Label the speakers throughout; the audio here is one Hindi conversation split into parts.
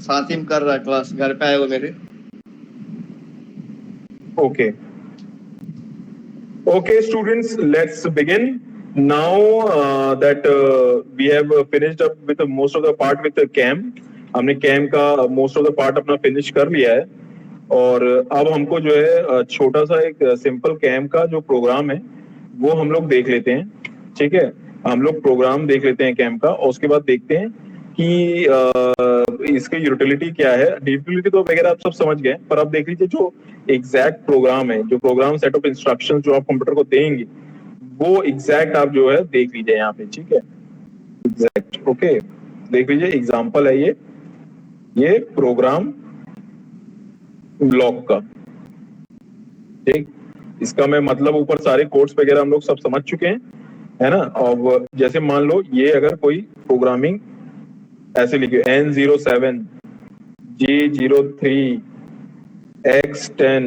Speaker 1: साथिम कर रहा है क्लास, घर पे आए वो मेरे।
Speaker 2: Okay. Okay, students, let's begin. Now that we have finished up with most of the part with the CAM, हमने CAM का most of the part अपना finish कर लिया है और अब हमको जो है छोटा सा एक सिंपल CAM का जो प्रोग्राम है वो हम लोग देख लेते हैं। ठीक है, हम लोग प्रोग्राम देख लेते हैं CAM का और उसके बाद देखते हैं कि इसकी यूटिलिटी क्या है। यूटिलिटी तो वगैरह आप सब समझ गए, पर आप देख लीजिए जो एग्जैक्ट प्रोग्राम है, जो प्रोग्राम सेट ऑफ इंस्ट्रक्शंस जो आप कंप्यूटर को देंगे वो एग्जैक्ट आप जो है देख लीजिए यहाँ पे। ठीक है, एग्जैक्ट ओके, देख लीजिए एग्जांपल है ये प्रोग्राम ब्लॉक का। ठीक, इसका मैं मतलब ऊपर सारे कोड्स वगैरह हम लोग सब समझ चुके हैं, है ना। और जैसे मान लो ये अगर कोई प्रोग्रामिंग ऐसे लिखे N07 G03 X10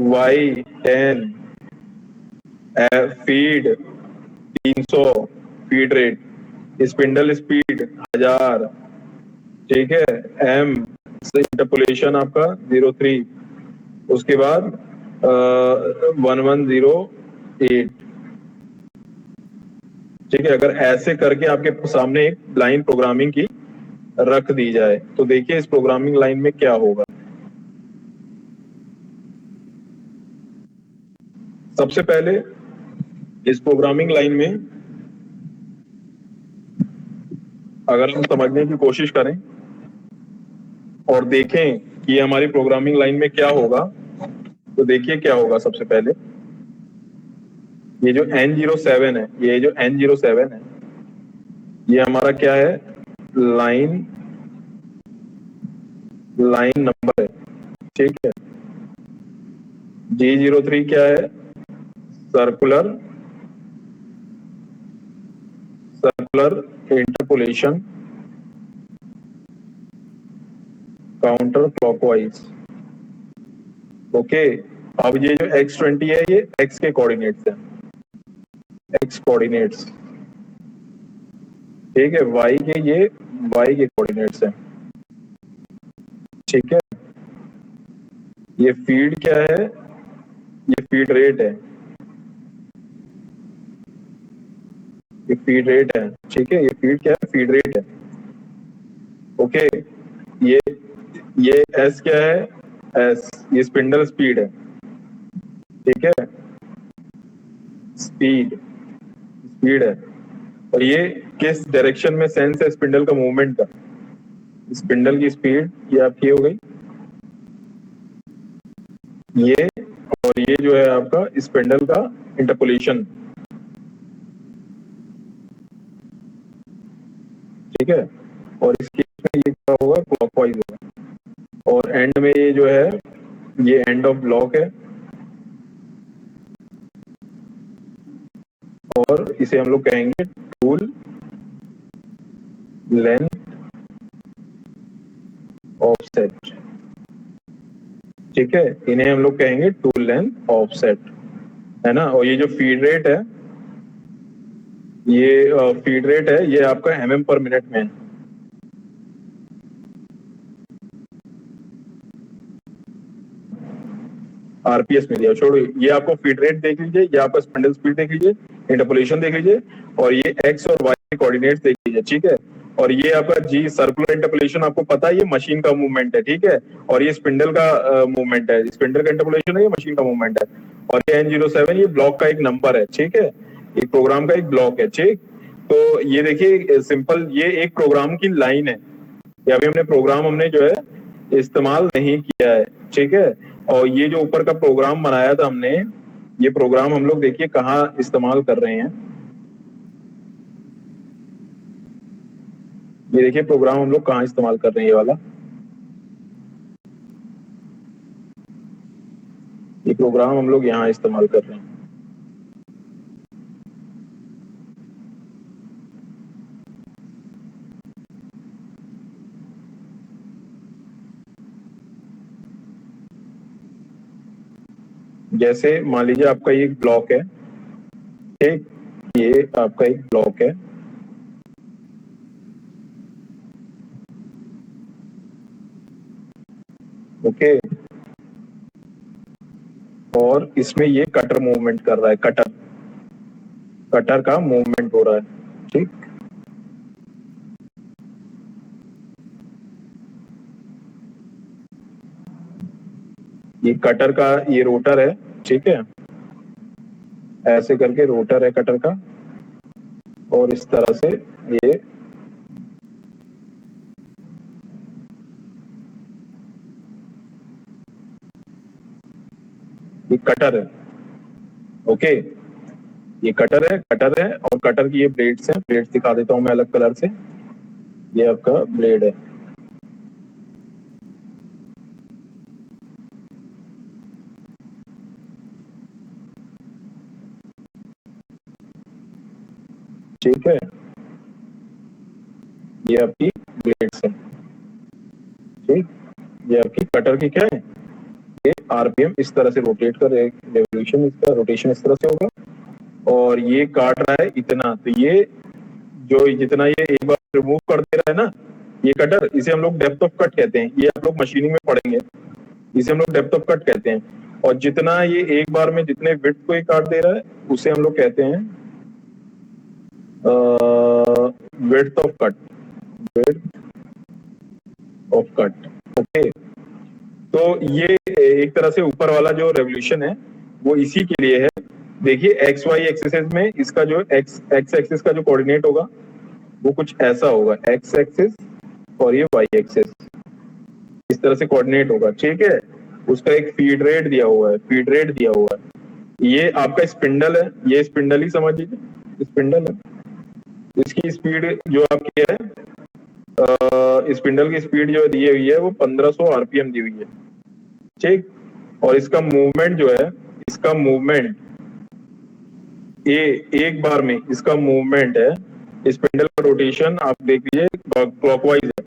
Speaker 2: Y10 feed 300 feed rate, spindle speed 1000, ठीक है, एम इंटरपोलेशन आपका 03, उसके बाद 1108। ठीक है, अगर ऐसे करके आपके सामने एक लाइन प्रोग्रामिंग की रख दी जाए तो देखिए इस प्रोग्रामिंग लाइन में क्या होगा। सबसे पहले इस प्रोग्रामिंग लाइन में अगर हम समझने की कोशिश करें और देखें कि हमारी प्रोग्रामिंग लाइन में क्या होगा, तो देखिए क्या होगा। सबसे पहले ये जो N07 है, ये जो N07 है ये हमारा क्या है, लाइन नंबर है। ठीक है, G03 क्या है, circular interpolation counter clockwise. Okay, अब ये जो X20 है ये X के कोऑर्डिनेट्स है, X कोऑर्डिनेट्स। ठीक है, Y के ये Y के कोऑर्डिनेट्स है। ठीक है, ये फीड क्या है, ये फीड रेट है, ये फीड रेट है। ठीक है, ये फीड क्या है, फीड रेट है। ओके, ये S क्या है, S ये स्पिंडल स्पीड है। ठीक है, स्पीड है। और ये किस डायरेक्शन में सेंस है स्पिंडल का मूवमेंट का, स्पिंडल की स्पीड ये आपकी हो गई ये, और ये जो है आपका स्पिंडल का इंटरपोलेशन। ठीक है, और इसके में ये क्या होगा, क्लॉकवाइज होगा। और एंड में ये जो है ये एंड ऑफ ब्लॉक है और इसे हम लोग कहेंगे टूल लेंथ ऑफसेट। ठीक है, इन्हें हम लोग कहेंगे टूल लेंथ ऑफसेट, है ना। और ये जो फीड रेट है, ये फीड रेट है, ये आपका mm पर मिनट में है। आरपीएस में दिया, छोड़ो ये आपको फीड रेट देख लीजिए, ये आपका स्पिंडल स्पीड देख लीजिए, इंटरपोलेशन देख लीजिए, और ये एक्स और वाई के कोऑर्डिनेट्स देख लीजिए। ठीक है, और ये आपका जी सर्कुलर इंटरपोलेशन आपको पता है ये मशीन का मूवमेंट है। ठीक है, और ये स्पिंडल का मूवमेंट है, स्पिंडल का इंटरपोलेशन है, ये मशीन का मूवमेंट है। और ये N07 ये ब्लॉक का एक नंबर है। ठीक है, एक प्रोग्राम का एक ब्लॉक है। ठीक, तो ये देखिए सिंपल ये एक प्रोग्राम की लाइन है, या अभी हमने प्रोग्राम हमने जो है इस्तेमाल नहीं किया है। ठीक है, और ये जो ऊपर का प्रोग्राम बनाया था हमने, ये प्रोग्राम हम लोग देखिए कहाँ इस्तेमाल कर रहे हैं। ये देखिए प्रोग्राम हम लोग कहाँ इस्तेमाल कर रहे हैं, ये वाला ये प्रोग्राम हम लोग यहाँ इस्तेमाल कर रहे हैं। जैसे मान लीजिए आपका ये एक ब्लॉक है, ठीक, ये आपका एक ब्लॉक है, ओके। और इसमें ये कटर मूवमेंट कर रहा है, कटर का मूवमेंट हो रहा है, ठीक। ये कटर का ये रोटर है, ठीक है, ऐसे करके रोटर है कटर का, और इस तरह से ये कटर है, ओके। ये कटर है और कटर की ये ब्लेड्स हैं, ब्लेड्स दिखा देता हूं मैं अलग कलर से। ये आपका ब्लेड है, ठीक है। ये आपकी ब्लेड्स है, ठीक। ये आपकी कटर की क्या है, ये आरपीएम इस तरह से रोटेट कर, रेवोल्यूशन इसका रोटेशन इस तरह से होगा, और ये काट रहा है इतना। तो ये जो जितना ये एक बार रिमूव कर दे रहा है ना ये कटर, इसे हम लोग डेप्थ ऑफ कट कहते हैं। ये आप लोग मशीनिंग में पढ़ेंगे, इसे हम लोग डेप्थ ऑफ कट कहते हैं। और जितना ये एक बार में जितने विड्थ को ये काट दे रहा है उसे हम लोग कहते हैं width of cut, width of cut, okay. तो ये एक तरह से ऊपर वाला जो रेवोल्यूशन है वो इसी के लिए है। देखिए एक्स वाई एक्सिस में इसका जो एक्स एक्सिस का जो कोऑर्डिनेट होगा वो कुछ ऐसा होगा, एक्स एक्सिस और ये वाई एक्सिस इस तरह से कोऑर्डिनेट होगा, ठीक है। उसका एक फीड रेट दिया हुआ है, फीड रेट दिया हुआ है। ये आपका स्पिंडल है, ये स्पिंडल ही समझ लीजिए, स्पिंडल है। इसकी स्पीड जो आपकी है, स्पिंडल की स्पीड जो दी हुई है वो 1500 आरपीएम दी हुई है, ठीक। और इसका मूवमेंट जो है, इसका मूवमेंट एक बार में इसका मूवमेंट है, स्पिंडल का रोटेशन आप देख लीजिए क्लॉकवाइज है,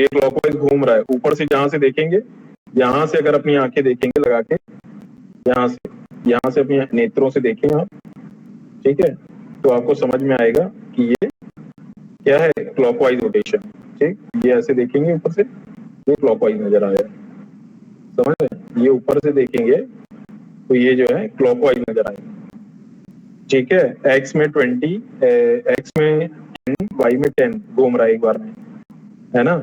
Speaker 2: ये क्लॉकवाइज घूम रहा है। ऊपर से जहां से देखेंगे, यहाँ से अगर अपनी आंखें देखेंगे लगा के, यहाँ से अपनी नेत्रों से देखें आप, ठीक है, तो आपको समझ में आएगा कि ये क्या है, क्लॉकवाइज रोटेशन, ठीक। ये ऐसे देखेंगे ऊपर से, ये क्लॉकवाइज नजर आएगा, समझ रहे। ये ऊपर से देखेंगे तो ये जो है क्लॉकवाइज नजर आएगा, ठीक है। एक्स में 20, एक्स में 10, वाई में 10 घूम रहा है एक बार में, है ना।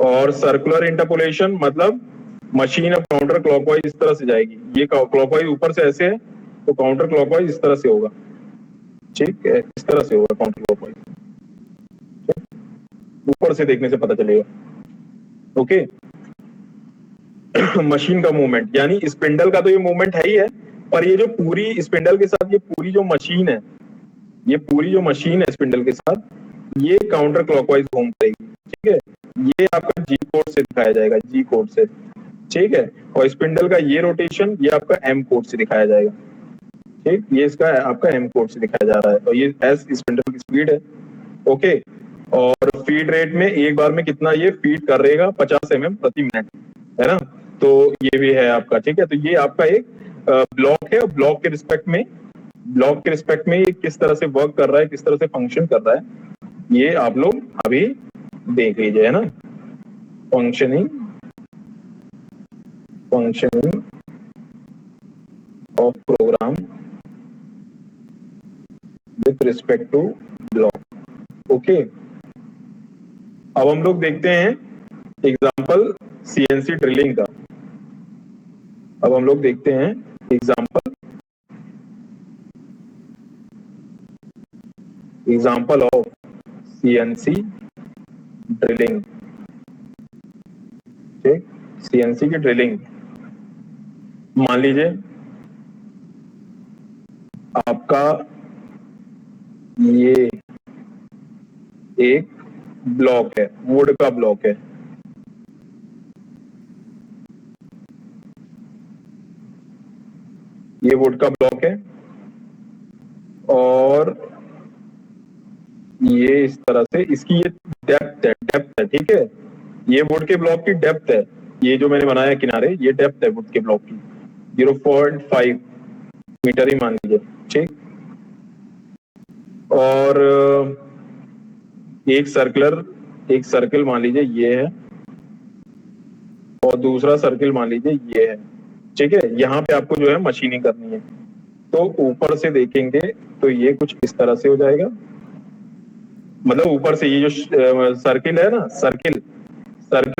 Speaker 2: और सर्कुलर इंटरपोलेशन मतलब मशीन अब काउंटर क्लॉकवाइज इस तरह से जाएगी। ये क्लॉकवाइज ऊपर से ऐसे है तो काउंटर क्लॉकवाइज इस तरह से होगा, ठीक है, इस तरह से होगा काउंटर क्लॉकवाइज, ऊपर से देखने से पता चलेगा, ओके। मशीन का मूवमेंट यानी स्पिंडल का तो ये मूवमेंट है ही है, पर ये जो पूरी स्पिंडल के साथ ये पूरी जो मशीन है, ये पूरी जो मशीन है स्पिंडल के साथ, ये काउंटर क्लॉकवाइज घूम पाएगी, ठीक है। ये आपका जी कोड से दिखाया जाएगा, जी कोड से, ठीक है। और स्पिंडल का ये रोटेशन ये आपका एम कोड से दिखाया जाएगा, ठीक। ये इसका आपका एम कोड से दिखाया जा रहा है, और ये एस स्पिंडल की स्पीड है, ओके। और फीड रेट में एक बार में कितना ये फीड कर रहेगा, 50 mm प्रति मिनट, है ना। तो ये भी है आपका, ठीक है। तो ये आपका एक ब्लॉक है, और ब्लॉक के रिस्पेक्ट में ये किस तरह से वर्क कर रहा है, किस तरह से फंक्शन कर रहा है, ये आप लोग अभी देख लीजिए, है ना। Functioning of program with respect to block, okay. अब हम लोग देखते हैं एग्जांपल सीएनसी ड्रिलिंग का। अब हम लोग देखते हैं एग्जांपल ऑफ सीएनसी ड्रिलिंग, ठीक। सीएनसी की ड्रिलिंग, मान लीजिए आपका ये एक ब्लॉक है, वुड का ब्लॉक है, ये वुड का ब्लॉक है, और ये इस तरह से इसकी ये डेप्थ है, ठीक है। ये वुड के ब्लॉक की डेप्थ है, ये जो मैंने बनाया किनारे, ये डेप्थ है वुड के ब्लॉक की 0.5 मीटर ही मान लीजिए, ठीक। और एक सर्कल मान लीजिए ये है, और दूसरा सर्किल मान लीजिए ये है, ठीक है। यहाँ पे आपको जो है मशीनिंग करनी है, तो ऊपर से देखेंगे तो ये कुछ इस तरह से हो जाएगा। मतलब ऊपर से ये जो सर्किल है ना, सर्किल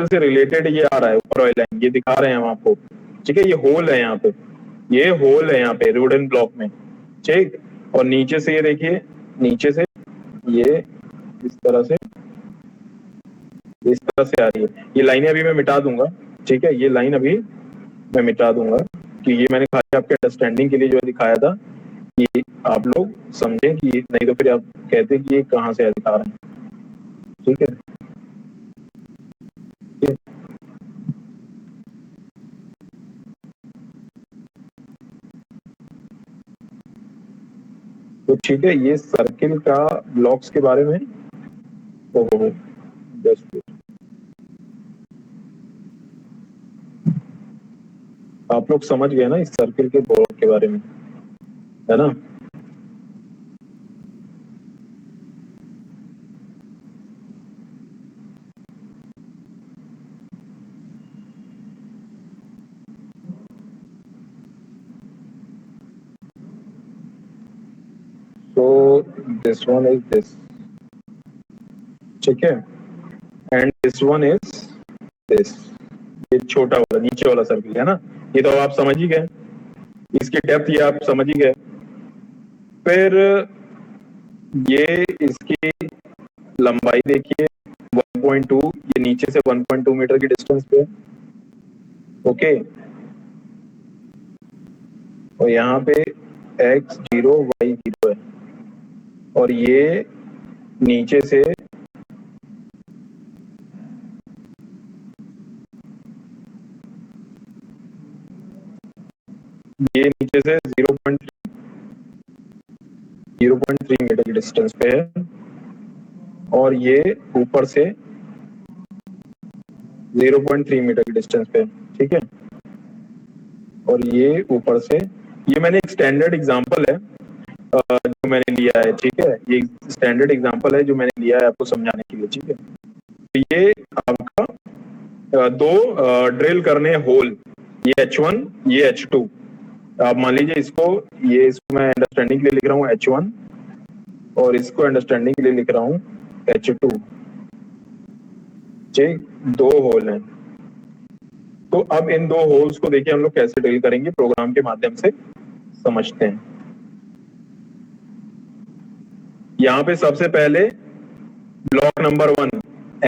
Speaker 2: से रिलेटेड ये आ रहा है ऊपर वाली लाइन, ये दिखा रहे हैं हम आपको, ठीक है। ये होल है यहाँ पे, ये होल है यहाँ पे वुडन ब्लॉक में, ठीक। और नीचे से ये देखिए, नीचे से ये इस तरह से आ रही है। ये लाइनें अभी मैं मिटा दूंगा, ठीक है। ये लाइन अभी मैं मिटा दूंगा कि ये मैंने खाली आपके अंडरस्टैंडिंग के लिए जो दिखाया था, कि आप लोग समझें, कि नहीं तो फिर आप कहते कि ये कहाँ से दिखा रहे हैं, ठीक है। तो ठीक है, ये सर्किल का ब्लॉक्स के बारे में आप लोग समझ गए ना इस सर्किल के ब्लॉक के बारे में, है ना। So this one is this, ठीक है, and this one is this, ये छोटा वाला नीचे वाला सर्किल है ना। ये तो आप समझ ही गए, इसकी डेप्थ ये आप समझ ही गए। फिर ये इसकी लंबाई देखिए 1.2, ये नीचे से 1.2 मीटर की डिस्टेंस पे, ओके। और यहाँ पे x0 y0 है, और ये नीचे से नीचे से 0.3 मीटर की डिस्टेंस पे है, और ये ऊपर से 0.3 मीटर की डिस्टेंस पे, ठीक है। और ये ऊपर से, ये मैंने एक स्टैंडर्ड एग्जांपल है जो मैंने लिया है, ठीक है। ये स्टैंडर्ड एग्जांपल है जो मैंने लिया है आपको समझाने के लिए, ठीक है। तो ये आपका दो ड्रिल करने होल, ये H1, ये H2। आप मान लीजिए इसको मैं अंडरस्टैंडिंग के लिए लिख रहा हूँ H1, और इसको अंडरस्टैंडिंग के लिए लिख रहा हूँ H2, ठीक। दो होल हैं। तो अब इन दो होल्स को देखिए हम लोग कैसे ड्रिल करेंगे, प्रोग्राम के माध्यम से समझते हैं। यहाँ पे सबसे पहले ब्लॉक नंबर 1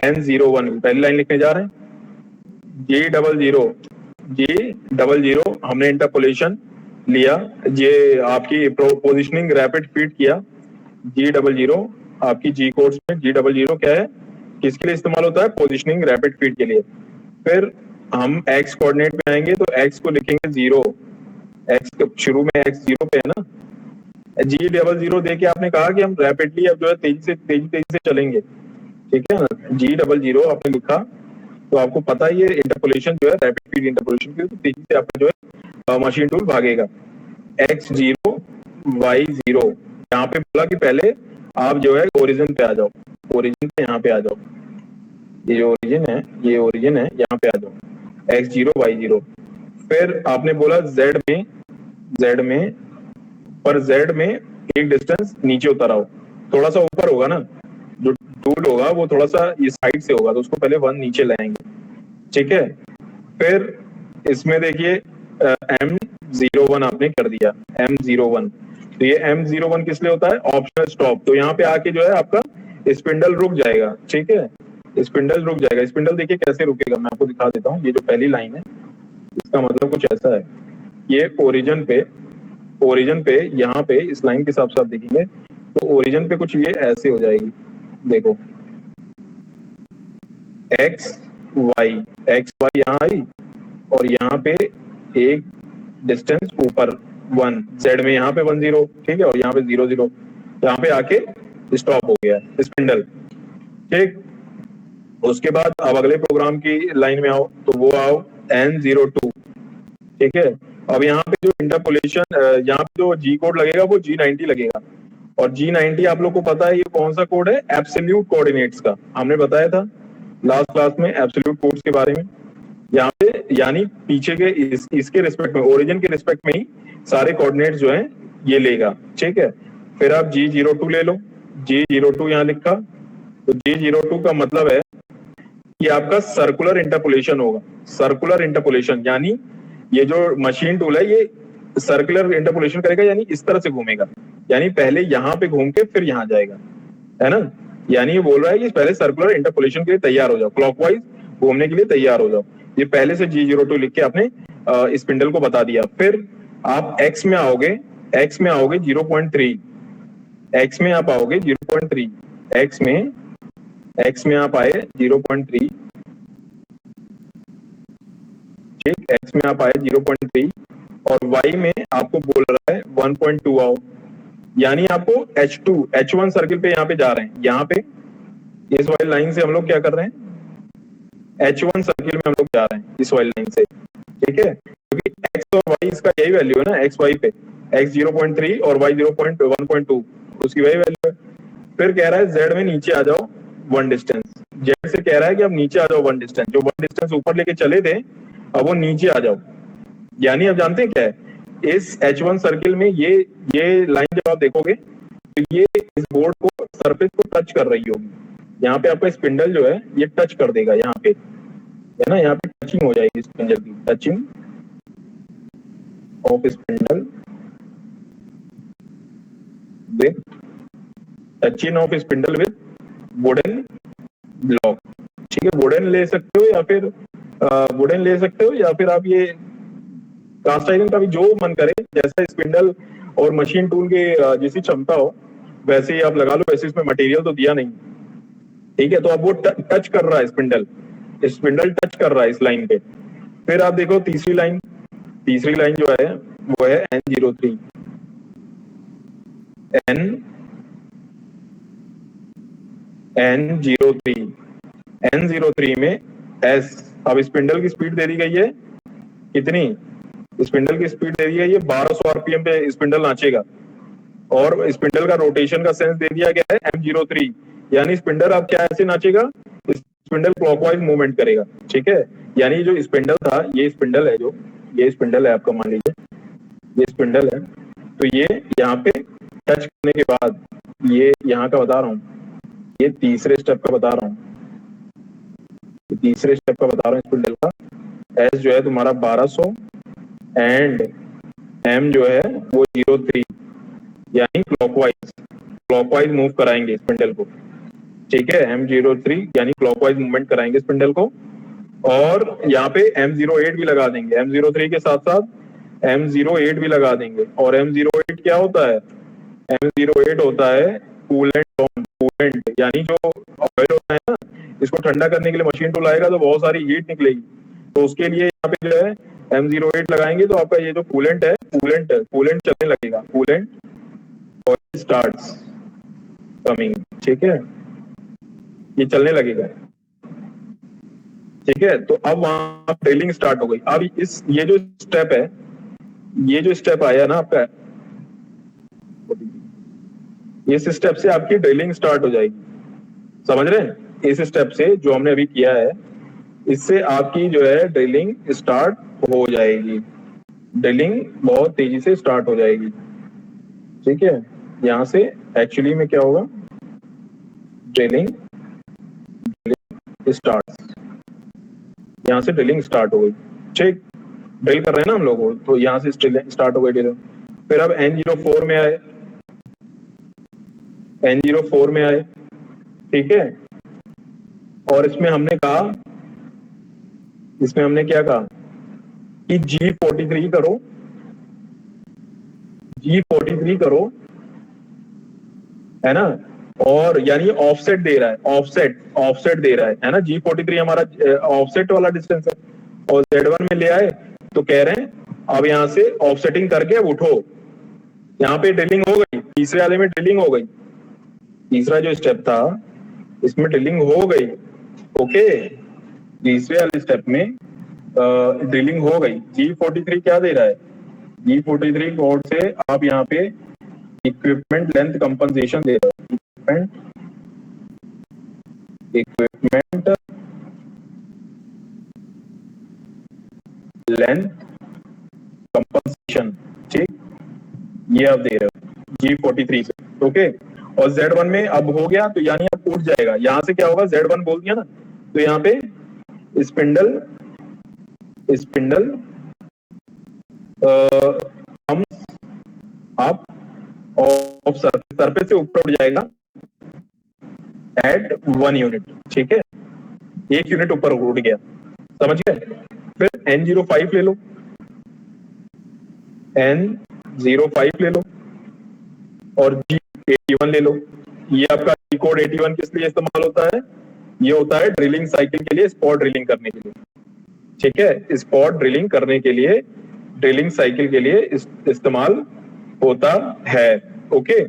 Speaker 2: N01, पहली लाइन लिखने जा रहे हैं। G00 हमने इंटरपोलेशन लिया, ये आपकी पोजिशनिंग रैपिड फीड किया। G00 आपकी जी कोड्स में G00 क्या है, किसके लिए इस्तेमाल होता है, पोजिशनिंग रैपिड फीड के लिए। फिर हम x कोऑर्डिनेट पे आएंगे तो x को लिखेंगे 0, x शुरू में x 0 पे है ना। G00 दे के आपने कहा कि हम रैपिडली अब जो है तेजी से चलेंगे, ठीक है ना। G00 आपने लिखा तो आपको पता है ये इंटरपोलेशन जो है रैपिड फीड इंटरपोलेशन की, तो तेजी से आपका जो है मशीन टूल भागेगा। x0 y0, यहाँ पे बोला कि पहले आप जो है ओरिजिन पे आ जाओ, ओरिजिन पे यहाँ पे आ जाओ, ये जो ओरिजिन है यहाँ पे आ जाओ, x0 y0। फिर आपने बोला z में पर z में एक डिस्टेंस नीचे उतर आओ, थोड़ा सा ऊपर होगा ना, जो टूल होगा वो थोड़ा सा ये साइड से होगा, तो उसको पहले 1 नीचे लाएंगे, ठीक है। फिर इसमें देखिए M01 आपने कर दिया, M01। तो ये M01 किस लिए होता है, ऑप्शनल स्टॉप। तो यहाँ पे आके जो है आपका स्पिंडल रुक जाएगा, ठीक है, स्पिंडल रुक जाएगा। स्पिंडल देखिए कैसे रुकेगा, मैं आपको दिखा देता हूँ। ये जो पहली लाइन है इसका मतलब कुछ ऐसा है, ये ओरिजिन पे यहाँ पे इस लाइन के हिसाब से आप देखेंगे तो ओरिजिन पे कुछ ये ऐसे हो जाएगी, देखो x y यहाँ आई, और यहाँ पे एक डिस्टेंस ऊपर 1, z में यहाँ पे 1 0, ठीक है, और यहाँ पे 0 0, यहाँ पे आके स्टॉप हो गया स्पिंडल, ठीक। उसके बाद अब अगले प्रोग्राम की लाइन में आओ, तो वो आओ N02, ठीक है। अब यहाँ पे जो इंटरपोलेशन, यहाँ पे जो जी कोड लगेगा वो G90 लगेगा, और G90 आप लोग को पता है ये कौन सा कोड है, एब्सोल्यूट कोऑर्डिनेट्स का। हमने बताया था लास्ट क्लास में एब्सोल्यूट कोड्स के बारे में, यहाँ पे यानी पीछे के इसके रिस्पेक्ट में, ओरिजिन के रिस्पेक्ट में ही सारे कोऑर्डिनेट्स जो हैं ये लेगा, ठीक है। फिर आप G02 ले लो, G02 यहाँ लिखा, तो G02 का मतलब है कि आपका सर्कुलर इंटरपोलेशन होगा। सर्कुलर इंटरपोलेशन यानी ये जो मशीन टूल है ये सर्कुलर इंटरपोलेशन करेगा, यानी इस तरह से घूमेगा, यानी पहले यहाँ पे घूम के फिर यहाँ जाएगा, है ना। यानी ये बोल रहा है कि पहले सर्कुलर इंटरपोलेशन के लिए तैयार हो जाओ, क्लॉकवाइज घूमने के लिए तैयार हो जाओ। ये पहले से G02 लिख के आपने स्पिंडल को बता दिया। फिर आप x में आओगे, x में आओगे 0.3, x में आप आओगे 0.3, x में आप आए 0.3, ठीक, x में आप आए 0.3 और y में आपको बोल रहा है 1.2 आओ, यानी आपको H1 सर्किल पे यहाँ पे जा रहे हैं, यहाँ पे इस वाली लाइन से हम लोग क्या कर रहे हैं, H1 सर्किल में हम लोग जा रहे हैं इस वाली लाइन से, ठीक है, क्योंकि x और y इसका यही वैल्यू है ना, x y पे x 0.3 और y 0.1.2 उसकी वही वैल्यू है। फिर कह रहा है z में नीचे आ जाओ 1 डिस्टेंस, z से कह रहा है कि अब नीचे आ जाओ 1 डिस्टेंस, जो 1 डिस्टेंस ऊपर लेके चले थे अब वो नीचे आ जाओ। यानी अब जानते हैं क्या है, इस H1 सर्किल में ये लाइन जब आप देखोगे तो ये इस बोर्ड को, सरफेस को टच कर रही होगी, यहाँ पे आपका स्पिंडल जो है ये टच कर देगा, यहाँ पे है ना, यहाँ पे टचिंग हो जाएगी स्पिंडल की, touching of spindle with, touching of spindle with wooden block, ठीक है। वुडन ले सकते हो या फिर वुडन ले सकते हो या फिर आप ये कास्ट आयरन का भी जो मन करे, जैसा स्पिंडल और मशीन टूल के जैसी क्षमता हो वैसे ही आप लगा लो, वैसे इसमें मटेरियल तो दिया नहीं, ठीक है। तो अब वो टच कर रहा है स्पिंडल टच कर रहा है इस लाइन पे। फिर आप देखो तीसरी लाइन जो है वो है N03, N03 में S, अब स्पिंडल की स्पीड दे दी गई है कितनी, स्पिंडल की स्पीड दे दी है ये 1200 आरपीएम पे स्पिंडल नाचेगा, और स्पिंडल का रोटेशन का सेंस दे दिया गया है M03, यानी स्पिंडल अब क्या ऐसे नाचेगा, स्पिंडल क्लॉकवाइज मूवमेंट करेगा, ठीक है। यानी जो स्पिंडल था, ये स्पिंडल है, जो ये स्पिंडल है आपका, मान लीजिए ये स्पिंडल है, तो ये यहाँ पे टच करने के बाद, ये यहाँ का बता रहा हूँ, ये तीसरे स्टेप का बता रहा हूँ, तीसरे स्टेप का बता रहा हूँ स्पिंडल का। S जो है तुम्हारा 1200 एंड M जो है वो 03, यानी क्लॉकवाइज मूव कराएंगे स्पिंडल को, ठीक है। M03 यानी क्लॉकवाइज मूवमेंट कराएंगे स्पिंडल को, और यहाँ पे M08 भी लगा देंगे, M03 के साथ साथ M08 भी लगा देंगे। और M08 क्या होता है, M08 होता है कूलेंट, यानी जो ऑयल होता है ना, इसको ठंडा करने के लिए मशीन टूल आएगा तो बहुत सारी हीट निकलेगी, तो उसके लिए यहाँ पे जो है M08 लगाएंगे, तो आपका ये जो कूलेंट है, कूलेंट चलने लगेगा, कूलेंट स्टार्ट्स कमिंग, ठीक है, ये चलने लगेगा, ठीक है। तो अब वहां ड्रिलिंग स्टार्ट हो गई। अब ये जो स्टेप है, ये जो स्टेप आया ना आपका, इस स्टेप से आपकी ड्रिलिंग स्टार्ट हो जाएगी, समझ रहे हैं, इस स्टेप से जो हमने अभी किया है, इससे आपकी जो है ड्रिलिंग स्टार्ट हो जाएगी, ड्रिलिंग बहुत तेजी से स्टार्ट हो जाएगी, ठीक है। यहां से एक्चुअली में क्या होगा, ड्रिलिंग स्टार्ट, यहां से ड्रिलिंग स्टार्ट हो गई, ठीक, ड्रिल कर रहे हैं ना हम लोग, तो यहां से स्टार्ट हो गई ड्रिलिंग। फिर अब N04 में आए, N04 में आए, ठीक है, और इसमें हमने क्या कहा कि G43 करो, है ना, और यानी ऑफसेट दे रहा है, ऑफसेट दे रहा है ना, G43 हमारा ऑफसेट वाला डिस्टेंस है, और Z1 में ले आए तो कह रहे हैं अब यहां से ऑफसेटिंग करके अब उठो, यहाँ पे ड्रिलिंग हो गई, तीसरे वाले में ड्रिलिंग हो गई, तीसरा जो स्टेप था इसमें ड्रिलिंग हो गई, ओके, तीसरे वाले स्टेप में ड्रिलिंग हो गई। G43 क्या दे रहा है, G43 कोड से आप यहाँ पे इक्विपमेंट लेंथ कंपनसेशन दे रहे हो, इक्विपमेंट लेंथ कंपनसेशन, ठीक, ये आप दे रहे हो G43 पे, ओके। और Z1 में अब हो गया तो यानी अब उठ जाएगा, यहां से क्या होगा, Z1 बोल दिया ना, तो यहाँ पे spindle spindle comes up of surface से ऊपर उठ जाएगा एट 1 यूनिट, ठीक है, 1 यूनिट ऊपर उठ गया, समझ गए। फिर N05 ले लो, N05 ले लो और G81 ले लो। ये आपका G कोड 81 किस लिए इस्तेमाल होता है, ये होता है ड्रिलिंग साइकिल के लिए, स्पॉट ड्रिलिंग करने के लिए, ठीक है, स्पॉट ड्रिलिंग करने के लिए, ड्रिलिंग साइकिल के लिए इस्तेमाल होता है, ओके।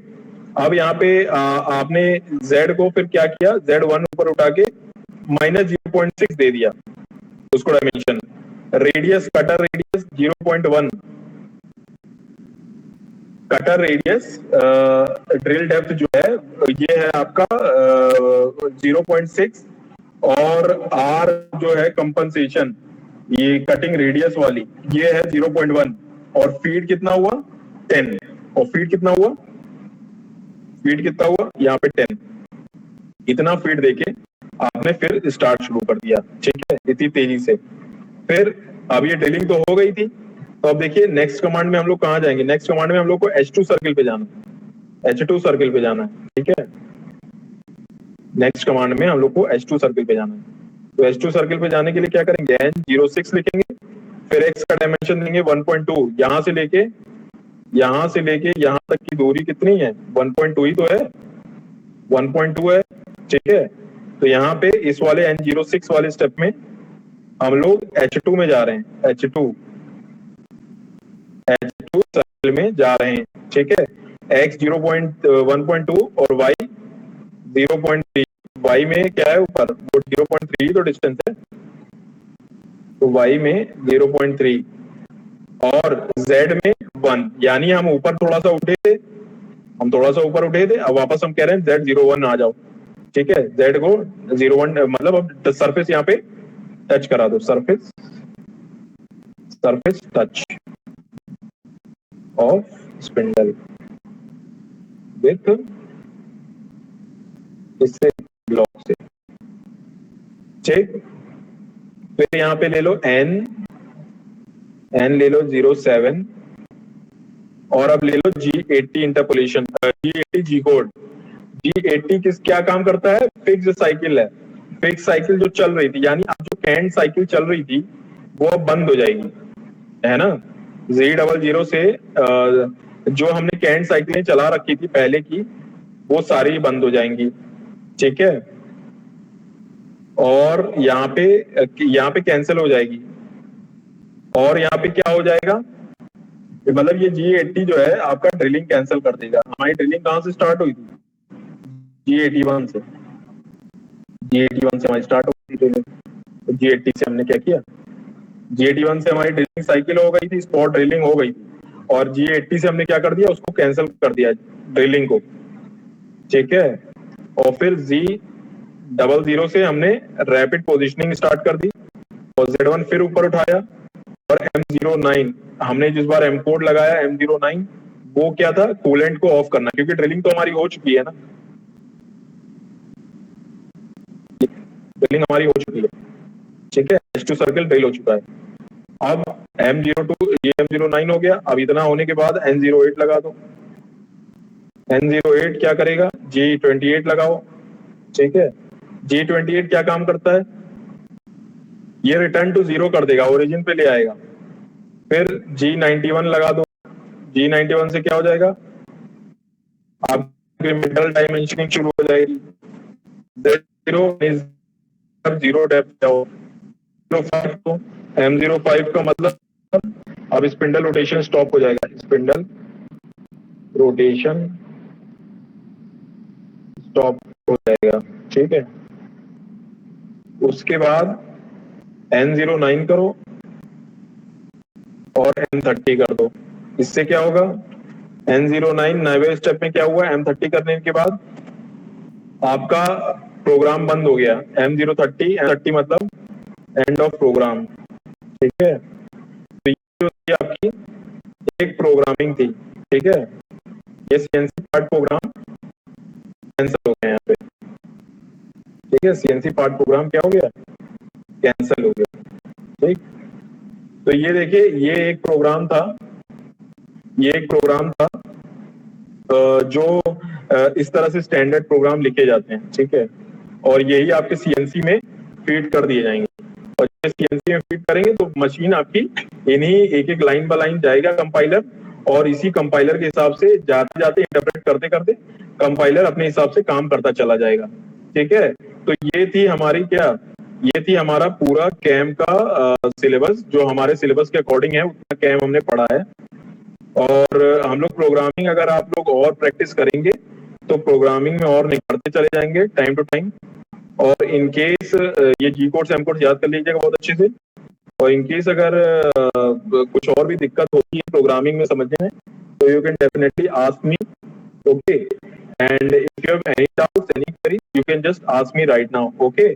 Speaker 2: अब यहाँ पे आपने Z को फिर क्या किया, Z1 ऊपर उठा के -0.6 दे दिया उसको dimension, radius cutter radius 0.1, cutter radius drill depth जो है ये है आपका 0.6 और R जो है कंपनसेशन, ये कटिंग रेडियस वाली ये है 0.1 और फीड कितना हुआ 10, और फीड कितना हुआ, फीड कितना हुआ यहाँ पे 10, इतना फीड देके आपने फिर स्टार्ट शुरू कर दिया, ठीक है, इतनी तेजी से। फिर अब ये ड्रिलिंग तो हो गई थी, तो अब देखिए नेक्स्ट कमांड में हम लोग कहाँ जाएंगे, नेक्स्ट कमांड में हम लोग को H2 सर्किल पे जाना है, H2 सर्किल पे जाना है, ठीक है, नेक्स्ट कमांड में हम लोग को H2 सर्किल पे जाना है। तो H2 सर्किल पे जाने के लिए क्या करेंगे, N06 लिखेंगे, फिर x का डायमेंशन देंगे 1.2, यहां से लेके यहां तक की दूरी कितनी है, 1.2 ही तो है, 1.2 है, ठीक है। तो यहाँ पे इस वाले N06 वाले स्टेप में हम लोग H2 में जा रहे हैं, H2 सर्किल में जा रहे हैं, ठीक है। x 1.2 और y 0.3, y में क्या है ऊपर, वो 0.3 तो डिस्टेंस है, तो y में 0.3 और z में 1, यानी हम ऊपर थोड़ा सा उठे थे, अब वापस हम कह रहे हैं Z01 आ जाओ, ठीक है, Z को 01 मतलब अब सरफेस यहाँ पे टच करा दो, surface touch of spindle with इससे ब्लॉक से, ठीक। फिर यहाँ पे ले लो n ले लो 07 और अब ले लो G80 interpolation, G80 G code, G80 क्या काम करता है, फिक्स साइकिल है, फिक्स साइकिल जो चल रही थी, यानी अब जो कैंट साइकिल चल रही थी वो अब बंद हो जाएगी, है ना, Z00 से जो हमने कैंट साइकिलें चला रखी थी पहले की वो सारी बंद हो जाएंगी, ठीक है, और यहाँ पे कैंसिल हो जाएगी, और यहाँ पे क्या हो जाएगा, मतलब ये G80 जो है आपका ड्रिलिंग कैंसिल कर देगा। हमारी ड्रिलिंग कहाँ से स्टार्ट हुई थी, G81 से हमारी स्टार्ट हुई थी ड्रिलिंग, तो G80 से हमने क्या किया, G81 से हमारी ड्रिलिंग साइकिल हो गई थी, स्पॉट ड्रिलिंग हो गई थी, और G80 से हमने क्या कर दिया, उसको कैंसिल कर दिया ड्रिलिंग को, ठीक है। और फिर Z00 से हमने रैपिड पोजीशनिंग स्टार्ट कर दी और Z1 फिर ऊपर उठाया, और M09 हमने जिस बार M कोड लगाया M09 वो क्या था, कूलेंट को ऑफ करना, क्योंकि ड्रिलिंग तो हमारी हो चुकी है ना, ड्रिलिंग हमारी हो चुकी है, ठीक है, H2 सर्किल ड्रिल हो चुका है। अब M02 ये M09 हो गया, अब इतना होने के बाद N08 लगा दो, N08 क्या करेगा, G28 लगाओ, ठीक है, G28 क्या काम करता है, ये रिटर्न टू 0 कर देगा, ओरिजिन पे ले आएगा। फिर G91 लगा दो, G91 से क्या हो जाएगा, आपकी मेटल डायमेंशनिंग शुरू हो जाएगी, Z0 डेप्थ M05 का मतलब अब स्पिंडल रोटेशन स्टॉप हो जाएगा, स्पिंडल रोटेशन स्टॉप हो जाएगा, ठीक है। उसके बाद N09 करो और M30 कर दो, इससे क्या होगा, N09 नवे स्टेप में क्या हुआ, M30 करने के बाद आपका प्रोग्राम बंद हो गया, M030 मतलब एंड ऑफ प्रोग्राम, ठीक है। प्रोग्रामिंग थी, ठीक है। ये सीएनसी पार्ट प्रोग्राम कैंसिल हो गया यहाँ पे, ठीक है। सीएनसी पार्ट प्रोग्राम क्या हो गया, कैंसिल हो गया, ठीक। तो ये देखिए, ये एक प्रोग्राम था, ये एक प्रोग्राम था जो इस तरह से स्टैंडर्ड प्रोग्राम लिखे जाते हैं, ठीक है। और यही आपके सीएनसी में फीड कर दिए जाएंगे, और जब सीएनसी में फीड करेंगे तो मशीन आपकी इन्हीं एक एक लाइन बाय लाइन जाएगा कंपाइलर, और इसी कंपाइलर के हिसाब से जाते जाते इंटरप्रेट करते करते कंपाइलर अपने हिसाब से काम करता चला जाएगा, ठीक है। तो ये थी हमारी क्या, ये थी हमारा पूरा कैम का सिलेबस, जो हमारे सिलेबस के अकॉर्डिंग है उतना कैम हमने पढ़ा है। और हम लोग प्रोग्रामिंग अगर आप लोग और प्रैक्टिस करेंगे तो प्रोग्रामिंग में और निखारते चले जाएंगे टाइम टू टाइम। और इन केस ये जी कोड एम कोड याद कर लीजिएगा बहुत अच्छे से। और इन केस अगर कुछ और भी दिक्कत होती है प्रोग्रामिंग में समझने में, तो you can definitely ask me, okay. And if you have any doubts, any query, you can just ask me right now, okay.